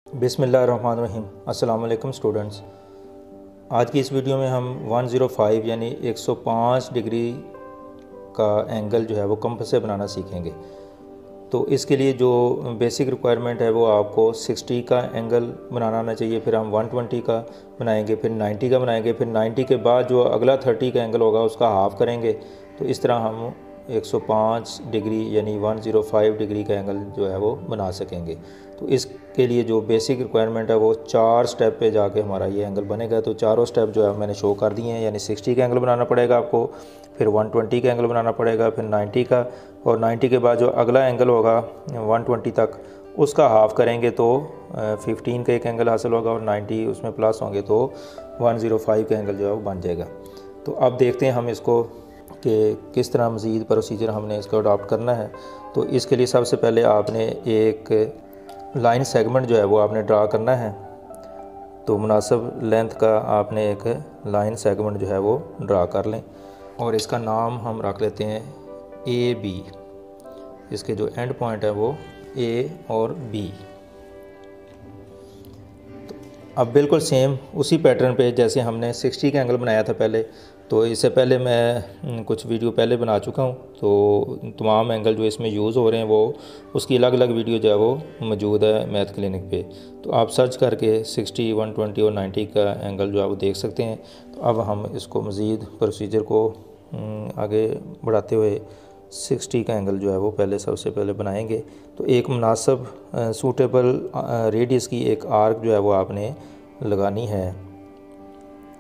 बिस्मिल्लाहिर्रहमानिर्रहीम। अस्सलाम वालेकुम स्टूडेंट्स। आज की इस वीडियो में हम 105 यानी 105 डिग्री का एंगल जो है वो कंपास से बनाना सीखेंगे। तो इसके लिए जो बेसिक रिक्वायरमेंट है वो आपको 60 का एंगल बनाना आना चाहिए, फिर हम 120 का बनाएंगे, फिर 90 का बनाएंगे, फिर 90 के बाद जो अगला 30 का एंगल होगा उसका हाफ़ करेंगे। तो इस तरह हम 105 डिग्री यानी 105 डिग्री का एंगल जो है वो बना सकेंगे। तो इसके लिए जो बेसिक रिक्वायरमेंट है वो 4 स्टेप पे जाके हमारा ये एंगल बनेगा। तो चारों स्टेप जो है मैंने शो कर दिए हैं, यानी 60 का एंगल बनाना पड़ेगा आपको, फिर 120 का एंगल बनाना पड़ेगा, फिर 90 का, और 90 के बाद जो अगला एंगल होगा 120 तक उसका हाफ़ करेंगे तो 15 का एक एंगल हासिल होगा, और 90 उसमें प्लस होंगे तो 105 का एंगल जो है वो बन जाएगा। तो अब देखते हैं हम इसको कि किस तरह मज़ीद प्रोसीजर हमने इसको अडॉप्ट करना है। तो इसके लिए सबसे पहले आपने एक लाइन सेगमेंट जो है वो आपने ड्रा करना है। तो मुनासिब लेंथ का आपने एक लाइन सेगमेंट जो है वो ड्रा कर लें, और इसका नाम हम रख लेते हैं ए बी। इसके जो एंड पॉइंट है वो ए और बी। तो अब बिल्कुल सेम उसी पैटर्न पे जैसे हमने 60 का एंगल बनाया था पहले, तो इससे पहले मैं कुछ वीडियो पहले बना चुका हूँ। तो तमाम एंगल जो इसमें यूज़ हो रहे हैं वो उसकी अलग अलग वीडियो जो है वो मौजूद है मैथ क्लिनिक पे। तो आप सर्च करके 60, 120 और 90 का एंगल जो है वो देख सकते हैं। तो अब हम इसको मज़ीद प्रोसीजर को आगे बढ़ाते हुए 60 का एंगल जो है वो पहले सबसे पहले बनाएंगे। तो एक मुनासिब सूटेबल रेडियस की एक आर्क जो है वो आपने लगानी है,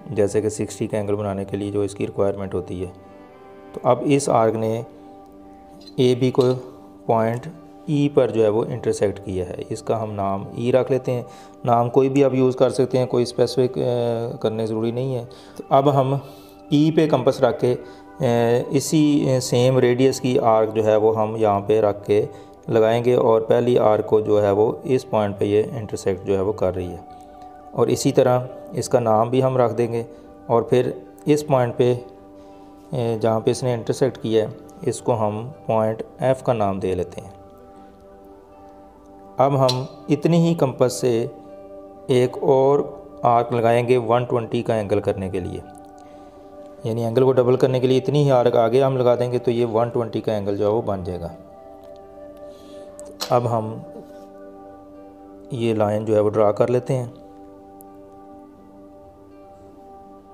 जैसे कि 60 का एंगल बनाने के लिए जो इसकी रिक्वायरमेंट होती है। तो अब इस आर्क ने ए बी को पॉइंट ई पर जो है वो इंटरसेक्ट किया है। इसका हम नाम ई रख लेते हैं। नाम कोई भी आप यूज़ कर सकते हैं, कोई स्पेसिफिक करने ज़रूरी नहीं है। तो अब हम ई पे कंपास रख के इसी सेम रेडियस की आर्क जो है वो हम यहाँ पे रख के लगाएंगे, और पहली आर्क को जो है वो इस पॉइंट पे ये इंटरसेक्ट जो है वो कर रही है। और इसी तरह इसका नाम भी हम रख देंगे, और फिर इस पॉइंट पे जहाँ पे इसने इंटरसेक्ट किया है इसको हम पॉइंट एफ़ का नाम दे लेते हैं। अब हम इतनी ही कंपास से एक और आर्क लगाएंगे 120 का एंगल करने के लिए, यानी एंगल को डबल करने के लिए इतनी ही आर्क आगे हम लगा देंगे तो ये 120 का एंगल जो है वो बन जाएगा। अब हम ये लाइन जो है वो ड्रा कर लेते हैं।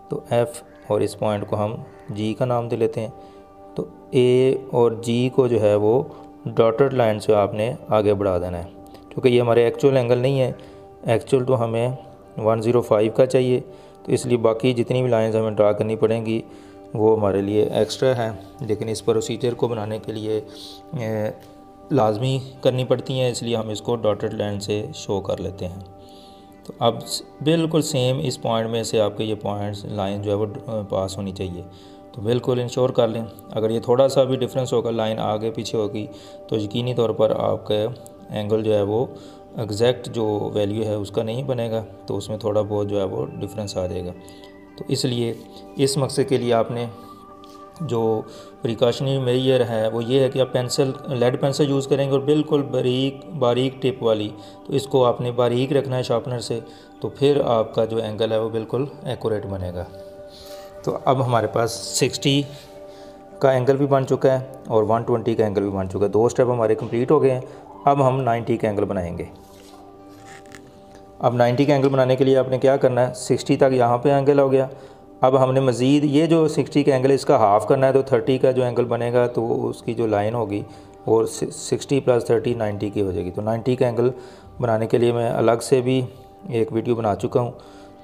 तो F और इस पॉइंट को हम G का नाम दे लेते हैं। तो A और G को जो है वो डॉटेड लाइन से आपने आगे बढ़ा देना है, क्योंकि ये हमारे एक्चुअल एंगल नहीं है। एक्चुअल तो हमें 105 का चाहिए, तो इसलिए बाकी जितनी भी लाइंस हमें ड्रा करनी पड़ेंगी वो हमारे लिए एक्स्ट्रा है, लेकिन इस प्रोसीजर को बनाने के लिए लाजमी करनी पड़ती हैं, इसलिए हम इसको डॉटेड लाइन से शो कर लेते हैं। तो अब बिल्कुल सेम इस पॉइंट में से आपके ये पॉइंट्स लाइन जो है वो पास होनी चाहिए। तो बिल्कुल इंश्योर कर लें, अगर ये थोड़ा सा भी डिफरेंस होगा, लाइन आगे पीछे होगी, तो यकीनी तौर पर आपका एंगल जो है वो एग्जैक्ट जो वैल्यू है उसका नहीं बनेगा, तो उसमें थोड़ा बहुत जो है वो डिफरेंस आ जाएगा। तो इसलिए इस मकसद के लिए आपने जो प्रिकॉशनरी मेजर है वो ये है कि आप लेड पेंसिल यूज़ करेंगे, और बिल्कुल बारीक टिप वाली। तो इसको आपने बारीक रखना है शार्पनर से, तो फिर आपका जो एंगल है वो बिल्कुल एक्यूरेट बनेगा। तो अब हमारे पास 60 का एंगल भी बन चुका है और 120 का एंगल भी बन चुका है। 2 स्टेप हमारे कंप्लीट हो गए हैं। अब हम 90 का एंगल बनाएंगे। अब 90 का एंगल बनाने के लिए आपने क्या करना है, 60 तक यहाँ पे एंगल हो गया। अब हमने मज़ीद ये जो 60 का एंगल इसका हाफ़ करना है, तो 30 का जो एंगल बनेगा तो उसकी जो लाइन होगी वो 60 + 30 90 की हो जाएगी। तो 90 का एंगल बनाने के लिए मैं अलग से भी एक वीडियो बना चुका हूँ,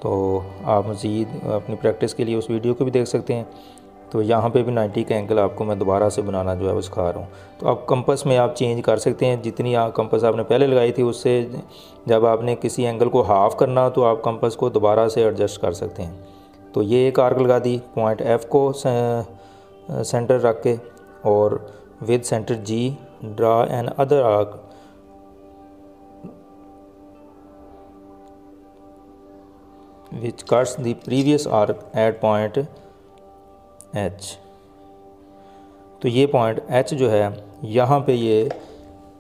तो आप मज़ीद अपनी प्रैक्टिस के लिए उस वीडियो को भी देख सकते हैं। तो यहाँ पे भी 90 का एंगल आपको मैं दोबारा से बनाना जो है वो सिखा रहा हूँ। तो अब कंपास में आप चेंज कर सकते हैं, जितनी कंपास आपने पहले लगाई थी उससे जब आपने किसी एंगल को हाफ़ करना हो तो आप कंपास को दोबारा से एडजस्ट कर सकते हैं। तो ये एक आर्क लगा दी, पॉइंट F को सेंटर रख के, और with centre G draw N other arc which cuts the previous arc eight point H। तो ये पॉइंट H जो है यहाँ पे ये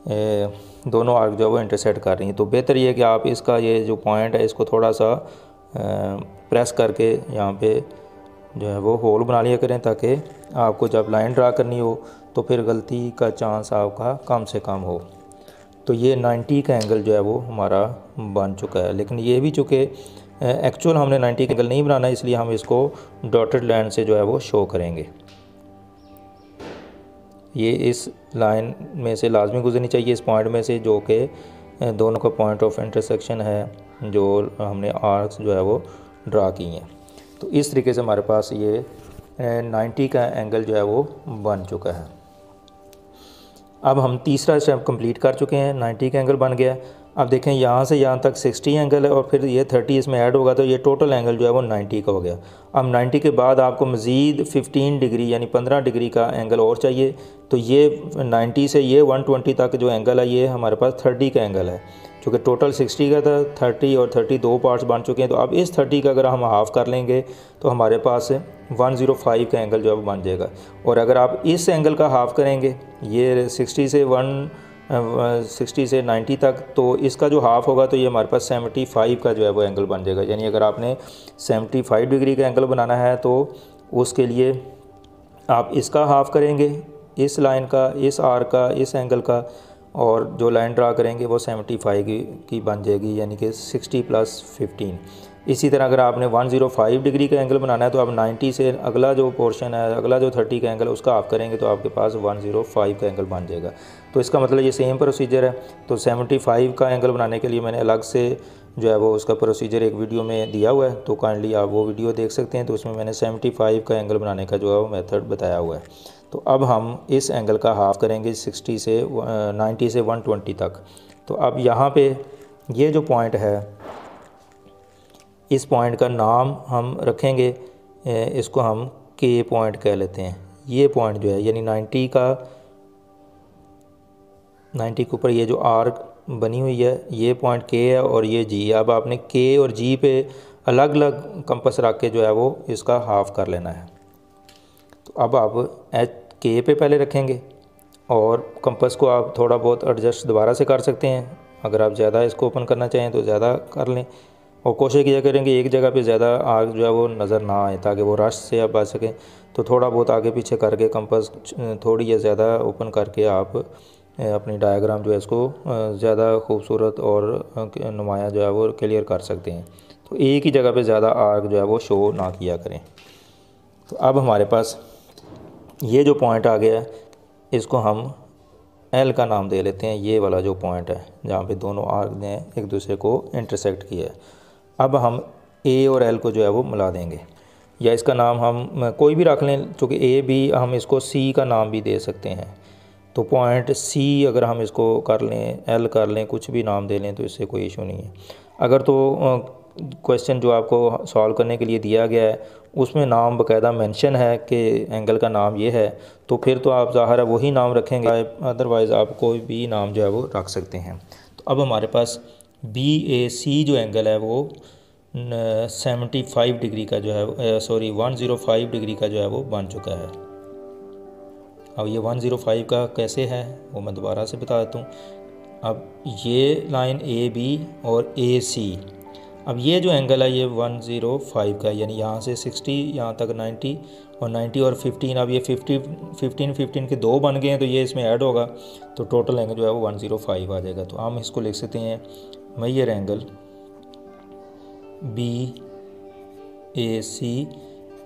दोनों आर्क जो है वो इंटरसेक्ट कर रही हैं। तो बेहतर ये है कि आप इसका ये जो पॉइंट है इसको थोड़ा सा प्रेस करके यहाँ पे जो है वो होल बना लिया करें, ताकि आपको जब लाइन ड्रा करनी हो तो फिर गलती का चांस आपका कम से कम हो। तो ये 90 का एंगल जो है वो हमारा बन चुका है, लेकिन ये भी चूँकि एक्चुअल हमने 90 का एंगल नहीं बनाना, इसलिए हम इसको डॉटेड लाइन से जो है वो शो करेंगे। ये इस लाइन में से लाजमी गुजरनी चाहिए, इस पॉइंट में से, जो कि दोनों का पॉइंट ऑफ इंटरसेक्शन है, जो हमने आर्क्स जो है वो ड्रा की हैं। तो इस तरीके से हमारे पास ये 90 का एंगल जो है वो बन चुका है। अब हम तीसरा स्टेप कंप्लीट कर चुके हैं, 90 का एंगल बन गया। अब देखें यहाँ से यहाँ तक 60 एंगल है और फिर ये 30 इसमें ऐड होगा, तो ये टोटल एंगल जो है वो 90 का हो गया। अब 90 के बाद आपको मज़ीद 15 डिग्री यानी 15 डिग्री का एंगल और चाहिए। तो ये 90 से ये 120 तक जो एंगल है ये हमारे पास 30 का एंगल है। चूँकि टोटल 60 का था, 30 और 30 दो पार्ट्स बन चुके हैं। तो अब इस 30 का अगर हम हाफ़ कर लेंगे तो हमारे पास 105 का एंगल जो है वो बन जाएगा। और अगर आप इस एंगल का हाफ़ करेंगे, ये 60 से 90 तक, तो इसका जो हाफ़ होगा तो ये हमारे पास 75 का जो है वो एंगल बन जाएगा। यानी अगर आपने 75 डिग्री का एंगल बनाना है तो उसके लिए आप इसका हाफ़ करेंगे, इस लाइन का, इस आर्क का, इस एंगल का, और जो लाइन ड्रा करेंगे वो 75 की बन जाएगी, यानी कि 60 + 15। इसी तरह अगर आपने 105 डिग्री का एंगल बनाना है तो आप 90 से अगला जो पोर्शन है, अगला जो 30 का एंगल है उसका हाफ करेंगे तो आपके पास 105 का एंगल बन जाएगा। तो इसका मतलब ये सेम प्रोसीजर है। तो 75 का एंगल बनाने के लिए मैंने अलग से जो है वो उसका प्रोसीजर एक वीडियो में दिया हुआ है, तो काइंडली आप वो वीडियो देख सकते हैं। तो उसमें मैंने 75 का एंगल बनाने का जो है वो मेथड बताया हुआ है। तो अब हम इस एंगल का हाफ़ करेंगे 90 से 120 तक। तो अब यहाँ पे ये जो पॉइंट है, इस पॉइंट का नाम हम रखेंगे, इसको हम के पॉइंट कह लेते हैं। ये पॉइंट जो है यानी 90 के ऊपर ये जो आर्क बनी हुई है ये पॉइंट के है और ये जी। अब आपने के और जी पे अलग अलग कंपास रख के जो है वो इसका हाफ़ कर लेना है। तो अब आप के पे पहले रखेंगे और कंपास को आप थोड़ा बहुत एडजस्ट दोबारा से कर सकते हैं। अगर आप ज़्यादा इसको ओपन करना चाहें तो ज़्यादा कर लें, और कोशिश किया करेंगे एक जगह पे ज़्यादा आग जो है वो नज़र ना आए, ताकि वो रश से आप बच सकें। तो थोड़ा बहुत आगे पीछे करके कंपास थोड़ी या ज़्यादा ओपन करके आप अपनी डायग्राम जो है इसको ज़्यादा खूबसूरत और नुमाया जो है वो क्लियर कर सकते हैं। तो एक ही जगह पे ज़्यादा आग जो है वो शो ना किया करें। तो अब हमारे पास ये जो पॉइंट आ गया है, इसको हम एल का नाम दे लेते हैं। ये वाला जो पॉइंट है जहाँ पे दोनों आर्क ने एक दूसरे को इंटरसेक्ट किया है। अब हम ए और एल को जो है वो मिला देंगे, या इसका नाम हम कोई भी रख लें, चूँकि ए भी हम इसको सी का नाम भी दे सकते हैं। तो पॉइंट सी अगर हम इसको कर लें, एल कर लें, कुछ भी नाम दे लें तो इससे कोई इशू नहीं है। अगर तो क्वेश्चन जो आपको सॉल्व करने के लिए दिया गया है उसमें नाम बाकायदा मेंशन है कि एंगल का नाम ये है, तो फिर तो आप ज़ाहिर है वही नाम रखेंगे, अदरवाइज़ आप कोई भी नाम जो है वो रख सकते हैं। तो अब हमारे पास BAC जो एंगल है वो 75 डिग्री का जो है 105 डिग्री का जो है वो बन चुका है। अब ये 105 का कैसे है वो मैं दोबारा से बता देता हूँ। अब ये लाइन AB और AC, अब ये जो एंगल है ये 105 का, यानी यहाँ से 60 यहाँ तक 90 और 90 और 15। अब ये 15 के दो बन गए हैं तो ये इसमें ऐड होगा, तो टोटल एंगल जो है वो 105 आ जाएगा। तो हम इसको लिख सकते हैं मेजर एंगल BAC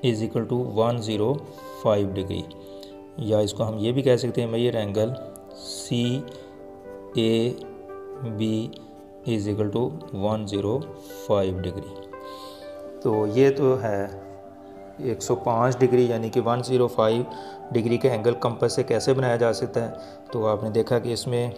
= 105 डिग्री, या इसको हम ये भी कह सकते हैं मेजर एंगल CAB = 105 डिग्री। तो ये तो है 105 डिग्री, यानी कि 105 डिग्री का एंगल कंपास से कैसे बनाया जा सकता है। तो आपने देखा कि इसमें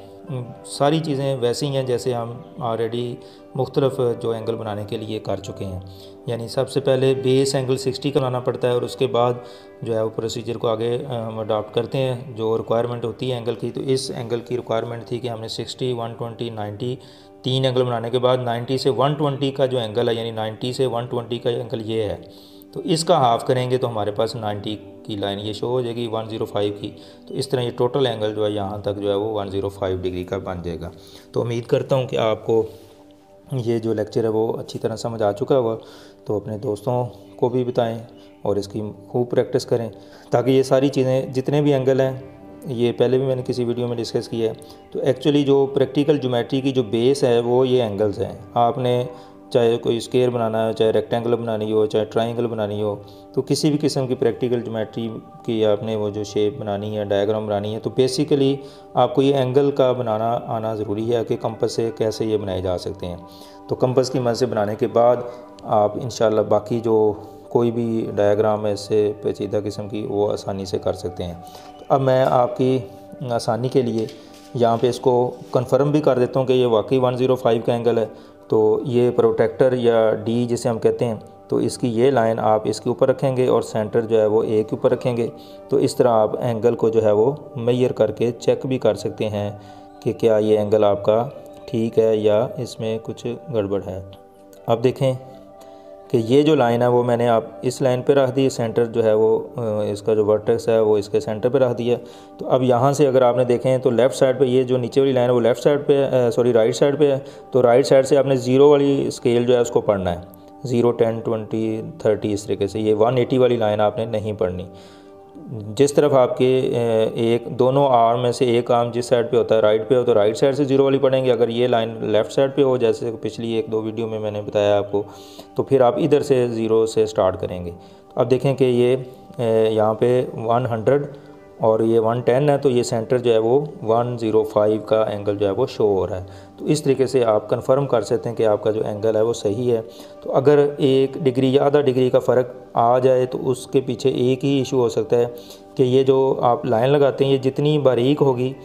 सारी चीज़ें वैसी हैं जैसे हम ऑलरेडी मुख्तलिफ जो एंगल बनाने के लिए कर चुके हैं। यानी सबसे पहले बेस एंगल 60 का बनाना पड़ता है और उसके बाद जो है वो प्रोसीजर को आगे हम अडॉप्ट करते हैं जो रिक्वायरमेंट होती है एंगल की। तो इस एंगल की रिक्वायरमेंट थी कि हमने 60, 120, 90 तीन एंगल बनाने के बाद 90 से 120 का जो एंगल है, यानी 90 से 120 का एंगल ये है। तो इसका हाफ़ करेंगे तो हमारे पास 90 की लाइन ये शो हो जाएगी 105 की। तो इस तरह ये टोटल एंगल जो है यहाँ तक जो है वो 105 डिग्री का बन जाएगा। तो उम्मीद करता हूँ कि आपको ये जो लेक्चर है वो अच्छी तरह समझ आ चुका होगा। तो अपने दोस्तों को भी बताएं और इसकी खूब प्रैक्टिस करें, ताकि ये सारी चीज़ें जितने भी एंगल हैं, ये पहले भी मैंने किसी वीडियो में डिस्कस किया है। तो एक्चुअली जो प्रैक्टिकल ज्योमेट्री की जो बेस है वो ये एंगल्स हैं। आपने चाहे कोई स्क्वायर बनाना है, चाहे रेक्टेंगल बनानी हो, चाहे ट्रायंगल बनानी हो, तो किसी भी किस्म की प्रैक्टिकल ज्योमेट्री की आपने वो जो शेप बनानी है, डायग्राम बनानी है, तो बेसिकली आपको ये एंगल का बनाना आना ज़रूरी है कि कंपास से कैसे ये बनाए जा सकते हैं। तो कंपास की मदद से बनाने के बाद आप इंशाल्लाह बाकी जो कोई भी डायग्राम ऐसे पेचीदा किस्म की वो आसानी से कर सकते हैं। तो अब मैं आपकी आसानी के लिए यहाँ पे इसको कंफर्म भी कर देता हूँ कि ये वाकई 105 का एंगल है। तो ये प्रोटेक्टर या डी जिसे हम कहते हैं, तो इसकी ये लाइन आप इसके ऊपर रखेंगे और सेंटर जो है वो ए के ऊपर रखेंगे। तो इस तरह आप एंगल को जो है वो मेजर करके चेक भी कर सकते हैं कि क्या ये एंगल आपका ठीक है या इसमें कुछ गड़बड़ है। अब देखें कि ये जो लाइन है वो मैंने आप इस लाइन पे रख दी, सेंटर जो है वो इसका जो वर्टेक्स है वो इसके सेंटर पे रख दिया। तो अब यहाँ से अगर आपने देखें तो लेफ़्ट साइड पे ये जो नीचे वाली लाइन है वो लेफ़्ट साइड पे सॉरी राइट साइड पे है। तो राइट साइड से आपने ज़ीरो वाली स्केल जो है उसको पढ़ना है, 0, 10, 20, 30 इस तरीके से। ये 180 वाली लाइन आपने नहीं पढ़नी। जिस तरफ आपके एक दोनों आर्म में से एक आर्म जिस साइड पे होता है राइट पे हो, तो राइट साइड से 0 वाली पढ़ेंगे। अगर ये लाइन लेफ़्ट साइड पे हो, जैसे पिछली 1-2 वीडियो में मैंने बताया आपको, तो फिर आप इधर से 0 से स्टार्ट करेंगे। अब देखें कि ये यहाँ पे 100 और ये 110 है, तो ये सेंटर जो है वो 105 का एंगल जो है वो शो हो रहा है। तो इस तरीके से आप कंफर्म कर सकते हैं कि आपका जो एंगल है वो सही है। तो अगर 1 डिग्री या आधा डिग्री का फ़र्क आ जाए तो उसके पीछे एक ही इशू हो सकता है कि ये जो आप लाइन लगाते हैं ये जितनी बारीक होगी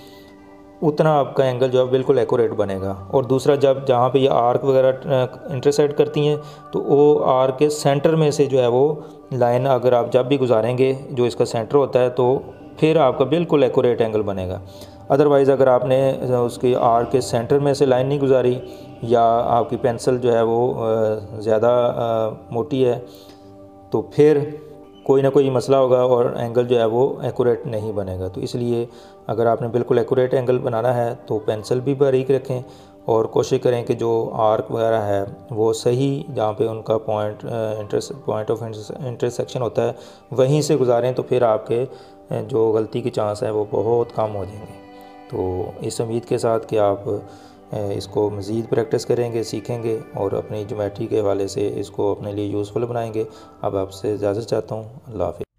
उतना आपका एंगल जो है बिल्कुल एक्यूरेट बनेगा। और दूसरा, जब जहाँ पे ये आर्क वगैरह इंटरसेक्ट करती हैं तो वो आर्क के सेंटर में से जो है वो लाइन अगर आप जब भी गुजारेंगे जो इसका सेंटर होता है, तो फिर आपका बिल्कुल एक्यूरेट एंगल बनेगा। अदरवाइज़ अगर आपने उसके आर्क के सेंटर में से लाइन नहीं गुजारी या आपकी पेंसिल जो है वो ज़्यादा मोटी है, तो फिर कोई ना कोई मसला होगा और एंगल जो है वो एक्यूरेट नहीं बनेगा। तो इसलिए अगर आपने बिल्कुल एक्यूरेट एंगल बनाना है तो पेंसिल भी बारीक रखें और कोशिश करें कि जो आर्क वगैरह है वो सही जहाँ पे उनका पॉइंट ऑफ इंटरसेक्शन होता है वहीं से गुजारें, तो फिर आपके जो गलती की चांस है वो बहुत कम हो जाएंगे। तो इस उम्मीद के साथ कि आप इसको मज़ीद प्रैक्टिस करेंगे, सीखेंगे और अपनी ज्योमेट्री के हवाले से इसको अपने लिए यूज़फुल बनाएंगे। अब आपसे इजाज़त चाहता हूँ। अल्लाह हाफ़िज़।